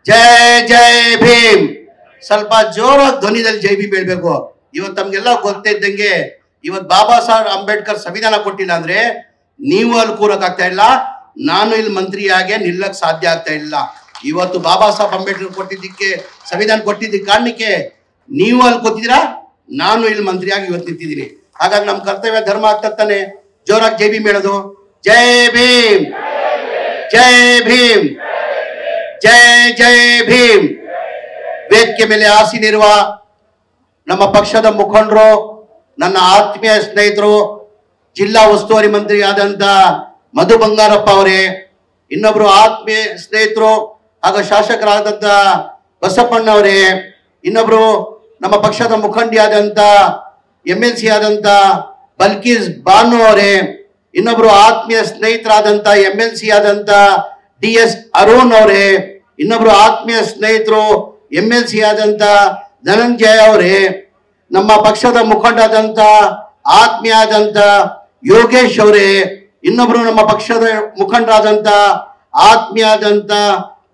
ಜೈ ಜೈ ಭೀಮ್. ಸ್ವಲ್ಪ ಜೋರಾಗಿ ಧ್ವನಿದಲ್ಲಿ ಜೈ ಭೀಮ್ ಹೇಳ್ಬೇಕು. ಇವತ್ತು ತಮ್ಗೆಲ್ಲ ಗೊತ್ತಿದ್ದಂಗೆ ಇವತ್ತು ಬಾಬಾ ಸಾಹೇಬ್ ಅಂಬೇಡ್ಕರ್ ಸಂವಿಧಾನ ಕೊಟ್ಟಿಲ್ಲ ಅಂದ್ರೆ ನೀವು ಅಲ್ಲಿ ಕೂರಕ್ ಆಗ್ತಾ ಇಲ್ಲ, ನಾನು ಇಲ್ಲಿ ಮಂತ್ರಿಯಾಗೆ ನಿಲ್ಲಕ್ ಸಾಧ್ಯ ಆಗ್ತಾ ಇಲ್ಲ. ಇವತ್ತು ಬಾಬಾ ಸಾಹೇಬ್ ಅಂಬೇಡ್ಕರ್ ಕೊಟ್ಟಿದ್ದಕ್ಕೆ ಸಂವಿಧಾನ ಕೊಟ್ಟಿದ್ದಕ್ಕೆ ಕಾರಣಕ್ಕೆ ನೀವು ಅಲ್ಲಿ ಕೂತಿದ್ದೀರಾ, ನಾನು ಇಲ್ಲಿ ಮಂತ್ರಿಯಾಗಿ ಇವತ್ತು ನಿಂತಿದ್ದೀನಿ. ಹಾಗಾಗಿ ನಮ್ಮ ಕರ್ತವ್ಯ ಧರ್ಮ ಆಗ್ತಾನೆ ಜೋರಾಗಿ ಜೈ ಭೀಮ್ ಹೇಳೋದು. ಜೈ ಭೀಮ್, ಜೈ ಭೀಮ್, ಜೈ ಜೈ ಭೀಮ್. ವೇದಿಕೆ ಮೇಲೆ ಆಸೀನಿರುವ ನಮ್ಮ ಪಕ್ಷದ ಮುಖಂಡರು, ನನ್ನ ಆತ್ಮೀಯ ಸ್ನೇಹಿತರು, ಜಿಲ್ಲಾ ಉಸ್ತುವಾರಿ ಮಂತ್ರಿ ಆದಂತ ಮಧು ಬಂಗಾರಪ್ಪ ಅವರೇ, ಇನ್ನೊಬ್ರು ಆತ್ಮೀಯ ಸ್ನೇಹಿತರು ಹಾಗೂ ಶಾಸಕರಾದಂತ ಬಸಪ್ಪಣ್ಣ ಅವರೇ, ಇನ್ನೊಬ್ರು ನಮ್ಮ ಪಕ್ಷದ ಮುಖಂಡಿಯಾದಂತ MLC ಆದಂತ ಬಲ್ಕೀಸ್ ಬಾನು ಅವರೇ, ಇನ್ನೊಬ್ರು ಆತ್ಮೀಯ ಸ್ನೇಹಿತರಾದಂತ MLC ಆದಂತ DS ಅರುಣ್ ಅವರೇ, ಇನ್ನೊಬ್ರು ಆತ್ಮೀಯ ಸ್ನೇಹಿತರು MLC ಆದಂತ ಧನಂಜಯ ಅವರೇ, ನಮ್ಮ ಪಕ್ಷದ ಮುಖಂಡರಾದಂತ ಆತ್ಮೀಯ ಆದಂತ ಯೋಗೇಶ್ ಅವರೇ, ಇನ್ನೊಬ್ರು ನಮ್ಮ ಪಕ್ಷದ ಮುಖಂಡರಾದಂತ ಆತ್ಮೀಯ ಆದಂತ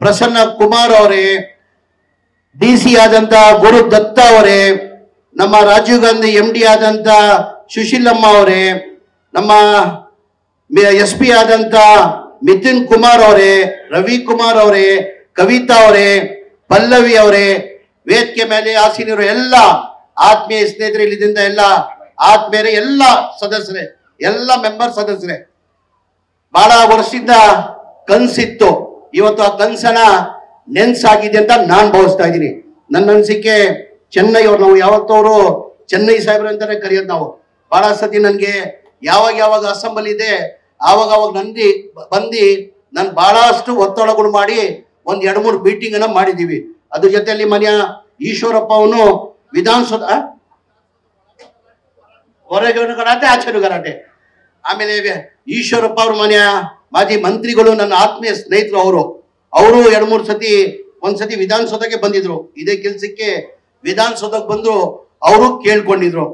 ಪ್ರಸನ್ನ ಕುಮಾರ್ ಅವರೇ, DC ಆದಂತ ಗುರು ದತ್ತ ಅವರೇ, ನಮ್ಮ ರಾಜೀವ್ ಗಾಂಧಿ MD ಆದಂತ ಸುಶೀಲಮ್ಮ ಅವರೇ, ನಮ್ಮ SP ಆದಂತ ಮಿಥುನ್ ಕುಮಾರ್ ಅವರೇ, ರವಿ ಕುಮಾರ್ ಅವರೇ, ಕವಿತಾ ಅವರೇ, ಪಲ್ಲವಿ ಅವರೇ, ವೇದಿಕೆ ಮೇಲೆ ಆಸೀನರು ಎಲ್ಲ ಆತ್ಮೀಯ ಸ್ನೇಹಿತರು, ಇಲ್ಲಿಂದ ಎಲ್ಲ ಆತ್ಮೀಯರೇ, ಎಲ್ಲ ಸದಸ್ಯರೇ, ಎಲ್ಲ ಮೆಂಬರ್ ಸದಸ್ಯರೇ, ಬಹಳ ವರ್ಷದಿಂದ ಕನ್ಸಿತ್ತು. ಇವತ್ತು ಆ ಕನ್ಸನ ನೆನ್ಸಾಗಿದೆ ಅಂತ ನಾನು ಭಾವಿಸ್ತಾ ಇದ್ದೀನಿ. ನನ್ನ ಅನಿಸಿಕೆ ಚೆನ್ನೈ ಅವ್ರು, ನಾವು ಯಾವತ್ತವರು ಚೆನ್ನೈ ಸಾಹೇಬ್ರು ಅಂತಾನೆ ಕರೆಯೋದು ನಾವು. ಬಹಳ ಸತಿ ನನಗೆ ಯಾವಾಗ ಅಸೆಂಬ್ಲಿ ಇದೆ ಆವಾಗ ಬಂದು ನಾನು ಬಹಳಷ್ಟು ಒತ್ತಡಗಳು ಮಾಡಿ ಒಂದ್ 2-3 ಮೀಟಿಂಗ್ ಅನ್ನ ಮಾಡಿದೀವಿ. ಅದ್ರ ಜೊತೆಯಲ್ಲಿ ಮನೆಯ ಈಶ್ವರಪ್ಪ ಅವನು ವಿಧಾನಸೌಧ ಹೊರಗೆ ಗಲಾಟೆ ಆಚೆನು ಗಲಾಟೆ. ಆಮೇಲೆ ಈಶ್ವರಪ್ಪ ಅವ್ರ ಮನೆಯ ಮಾಜಿ ಮಂತ್ರಿಗಳು ನನ್ನ ಆತ್ಮೀಯ ಸ್ನೇಹಿತರು, ಅವರು 2-3 ಸತಿ ಒಂದ್ಸತಿ ವಿಧಾನಸೌಧಕ್ಕೆ ಬಂದಿದ್ರು. ಇದೇ ಕೆಲ್ಸಕ್ಕೆ ವಿಧಾನಸೌಧಕ್ಕೆ ಬಂದ್ರು, ಅವರು ಕೇಳ್ಕೊಂಡಿದ್ರು.